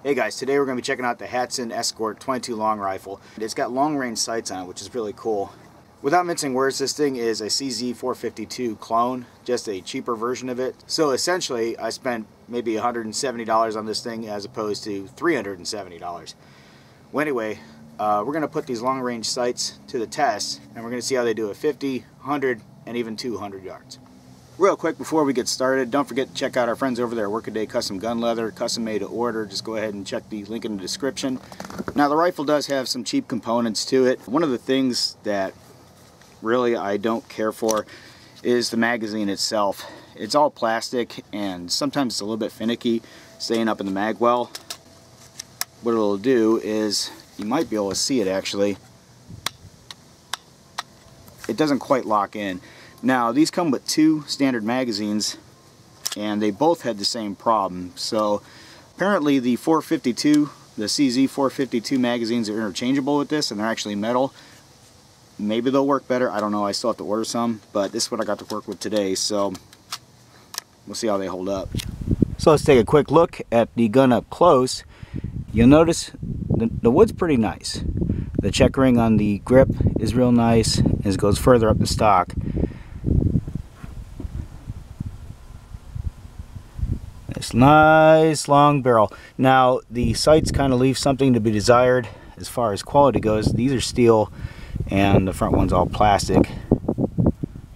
Hey guys, today we're going to be checking out the Hatsan Escort 22 long rifle. It's got long range sights on it, which is really cool. Without mincing words, this thing is a CZ452 clone, just a cheaper version of it. So essentially, I spent maybe $170 on this thing as opposed to $370. Well, anyway, we're going to put these long range sights to the test, and we're going to see how they do at 50, 100, and even 200 yards. Real quick before we get started, don't forget to check out our friends over there at Workaday Custom Gun Leather, custom made to order. Just go ahead and check the link in the description. Now the rifle does have some cheap components to it. One of the things that really I don't care for is the magazine itself. It's all plastic and sometimes it's a little bit finicky staying up in the mag well. What it'll do is, you might be able to see it actually, it doesn't quite lock in. Now these come with two standard magazines and they both had the same problem. So apparently the 452, the CZ452 magazines are interchangeable with this and they're actually metal. Maybe they'll work better, I don't know, I still have to order some, but this is what I got to work with today, so we'll see how they hold up. So let's take a quick look at the gun up close. You'll notice the wood's pretty nice. The checkering on the grip is real nice as it goes further up the stock. This nice long barrel. Now the sights kind of leave something to be desired as far as quality goes. These are steel and the front one's all plastic,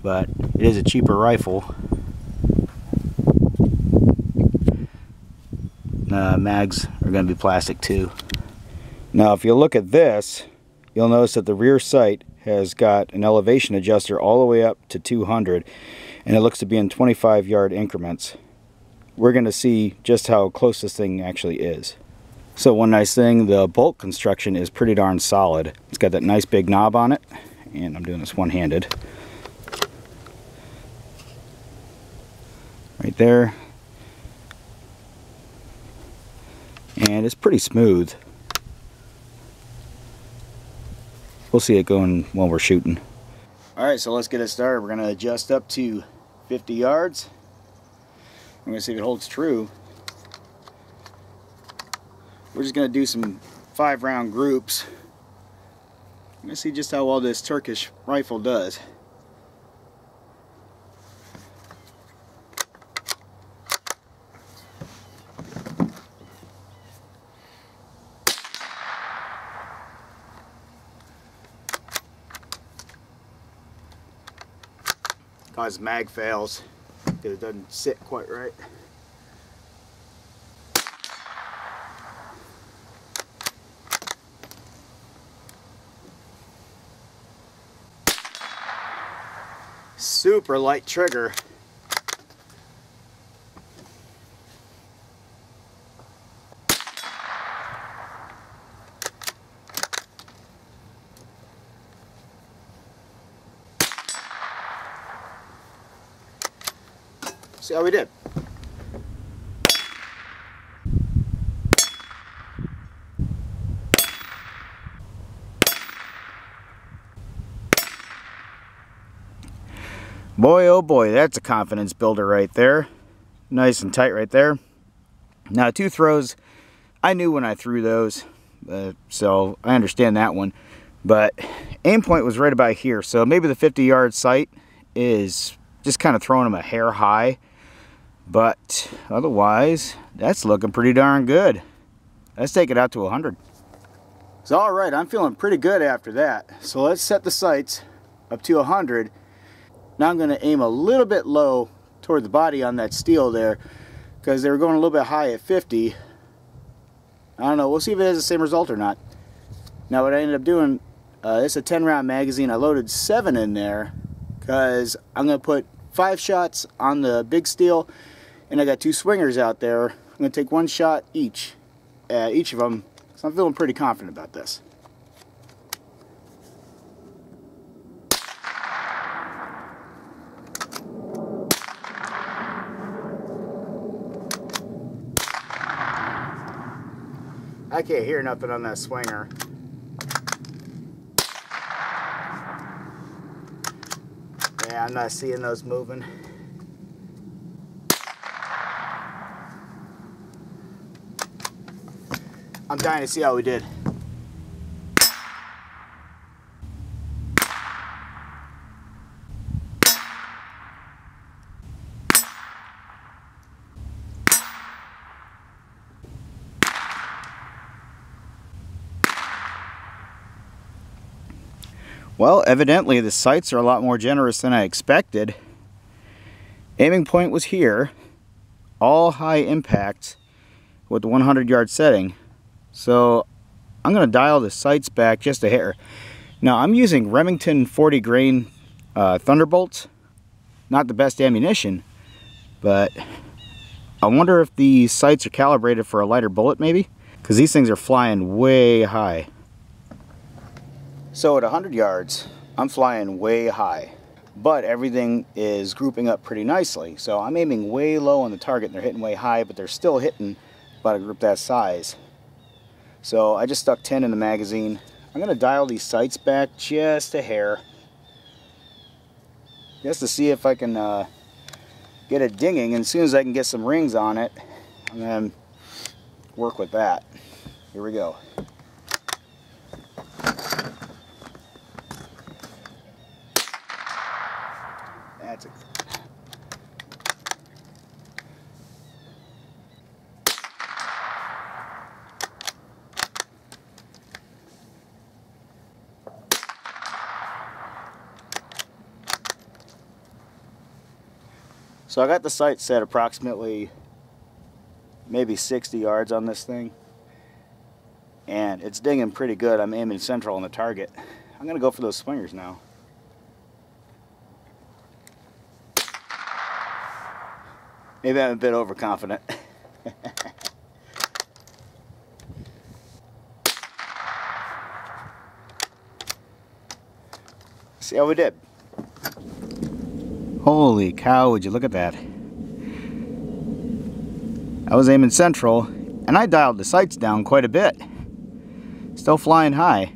but it is a cheaper rifle. Mags are going to be plastic too. Now if you look at this, you'll notice that the rear sight has got an elevation adjuster all the way up to 200 and it looks to be in 25-yard increments. We're going to see just how close this thing actually is. So one nice thing, the bolt construction is pretty darn solid. It's got that nice big knob on it, and I'm doing this one-handed. Right there. And it's pretty smooth. We'll see it going while we're shooting. Alright, so let's get it started. We're going to adjust up to 50 yards. I'm going to see if it holds true. We're just going to do some 5-round groups. I'm going to see just how well this Turkish rifle does. Cause mag fails because it doesn't sit quite right. Super light trigger. See how we did. Boy, oh boy, that's a confidence builder right there. Nice and tight right there. Now, 2 throws, I knew when I threw those, so I understand that one. But aim point was right about here, so maybe the 50-yard sight is just kind of throwing them a hair high. But otherwise, that's looking pretty darn good. Let's take it out to 100. So alright, I'm feeling pretty good after that. So let's set the sights up to 100. Now I'm going to aim a little bit low toward the body on that steel there because they were going a little bit high at 50. I don't know, we'll see if it has the same result or not. Now what I ended up doing, it's a 10-round magazine. I loaded 7 in there because I'm going to put 5 shots on the big steel and I got 2 swingers out there. I'm going to take 1 shot each of them, so I'm feeling pretty confident about this. I can't hear nothing on that swinger. Yeah, I'm not seeing those moving. I'm dying to see how we did. Well, evidently the sights are a lot more generous than I expected. Aiming point was here, all high impact with the 100-yard setting. So I'm going to dial the sights back just a hair. Now I'm using Remington 40 grain Thunderbolts. Not the best ammunition, but I wonder if the sights are calibrated for a lighter bullet maybe? Because these things are flying way high. So at 100 yards, I'm flying way high, but everything is grouping up pretty nicely. So I'm aiming way low on the target and they're hitting way high, but they're still hitting about a group that size. So I just stuck 10 in the magazine. I'm gonna dial these sights back just a hair, just to see if I can get it dinging, and as soon as I can get some rings on it, I'm gonna work with that. Here we go. That's it. So I got the sight set approximately maybe 60 yards on this thing, and it's dinging pretty good. I'm aiming central on the target. I'm gonna go for those swingers now. Maybe I'm a bit overconfident. See how we did. Holy cow, would you look at that. I was aiming central, and I dialed the sights down quite a bit. Still flying high.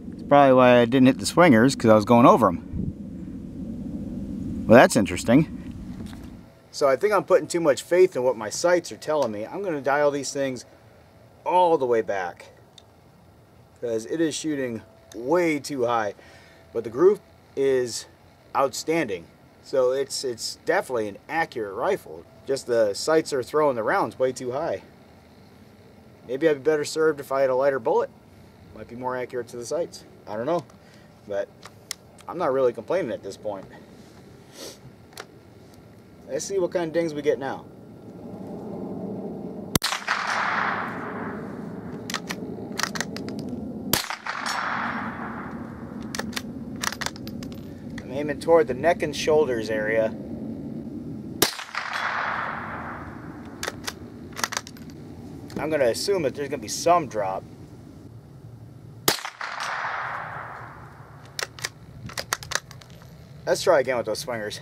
That's probably why I didn't hit the swingers, because I was going over them. Well, that's interesting. So I think I'm putting too much faith in what my sights are telling me. I'm going to dial these things all the way back, because it is shooting way too high. But the group is outstanding. So it's definitely an accurate rifle. Just the sights are throwing the rounds way too high. Maybe I'd be better served if I had a lighter bullet. Might be more accurate to the sights. I don't know. But I'm not really complaining at this point. Let's see what kind of dings we get now. I'm aiming toward the neck and shoulders area. I'm going to assume that there's going to be some drop. Let's try again with those swingers.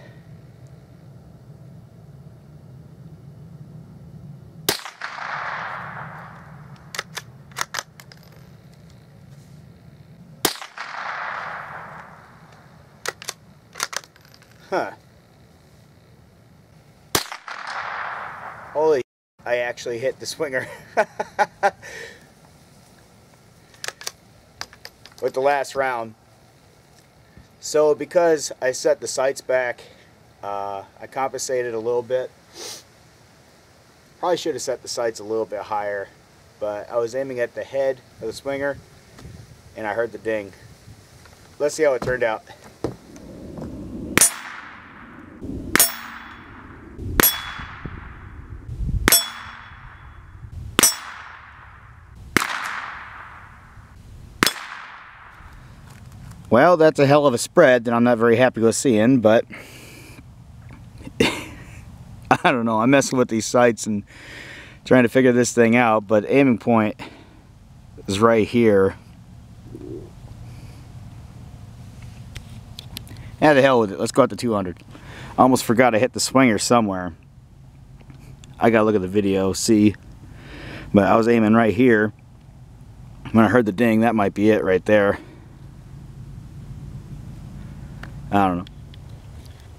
Huh. Holy, I actually hit the swinger. With the last round. So because I set the sights back, I compensated a little bit. Probably should have set the sights a little bit higher, but I was aiming at the head of the swinger and I heard the ding. Let's see how it turned out. Well, that's a hell of a spread that I'm not very happy with seeing, but I don't know. I'm messing with these sights and trying to figure this thing out, but aiming point is right here. Yeah, the hell with it. Let's go out to 200. I almost forgot I hit the swinger somewhere. I gotta look at the video, see. But I was aiming right here. When I heard the ding, that might be it right there. I don't know.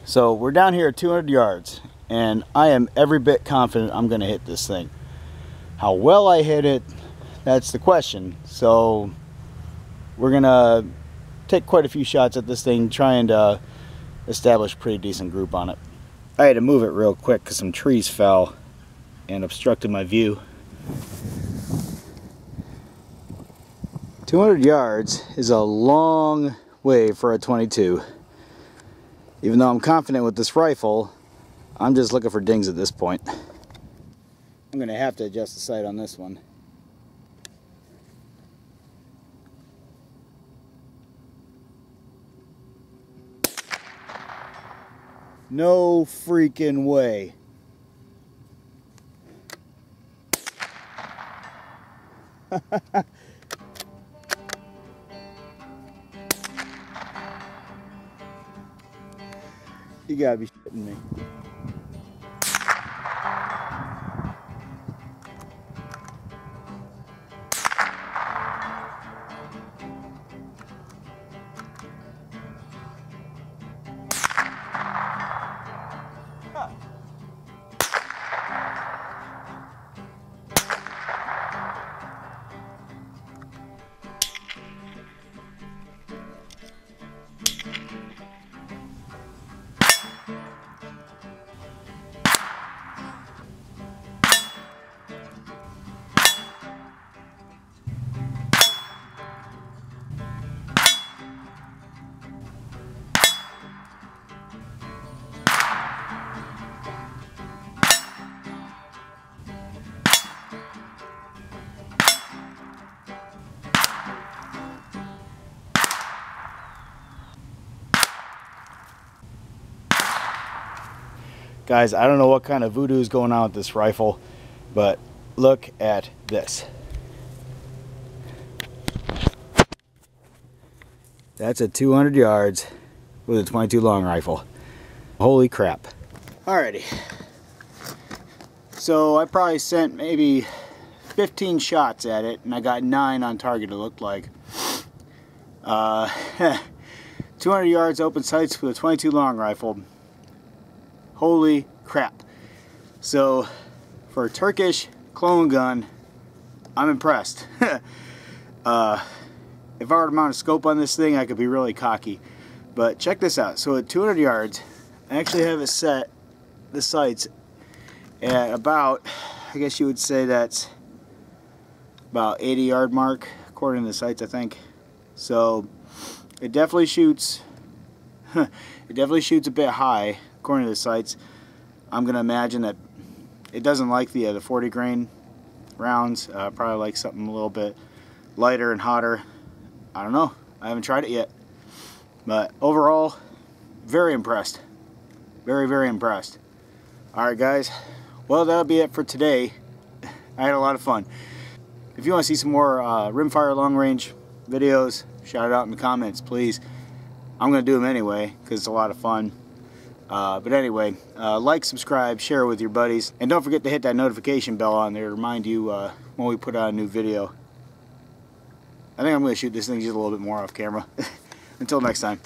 So we're down here at 200 yards, and I am every bit confident I'm going to hit this thing. How well I hit it, That's the question. So we're gonna take quite a few shots at this thing, trying to establish a pretty decent group on it. I had to move it real quick because some trees fell and obstructed my view. 200 yards is a long way for a 22. Even though I'm confident with this rifle, I'm just looking for dings at this point. I'm going to have to adjust the sight on this one. No freaking way. You gotta be shitting me. Guys, I don't know what kind of voodoo is going on with this rifle, but look at this. That's at 200 yards with a 22 long rifle. Holy crap. Alrighty. So I probably sent maybe 15 shots at it, and I got 9 on target, it looked like. 200 yards open sights with a 22 long rifle. Holy crap. So for a Turkish clone gun, I'm impressed. If I were to mount a scope on this thing, I could be really cocky. But check this out. So at 200 yards, I actually have it set the sights at about, I guess you would say that's about 80 yard mark according to the sights, I think. So it definitely shoots it definitely shoots a bit high according to the sights. I'm gonna imagine that it doesn't like the 40 grain rounds. Probably like something a little bit lighter and hotter. I don't know, I haven't tried it yet, but overall very impressed. Very impressed. Alright guys, well that'll be it for today. I had a lot of fun. If you want to see some more rimfire long range videos, shout it out in the comments please. I'm gonna do them anyway because it's a lot of fun. But anyway, like, subscribe, share with your buddies, and don't forget to hit that notification bell on there to remind you when we put out a new video. I think I'm going to shoot this thing just a little bit more off camera. Until next time.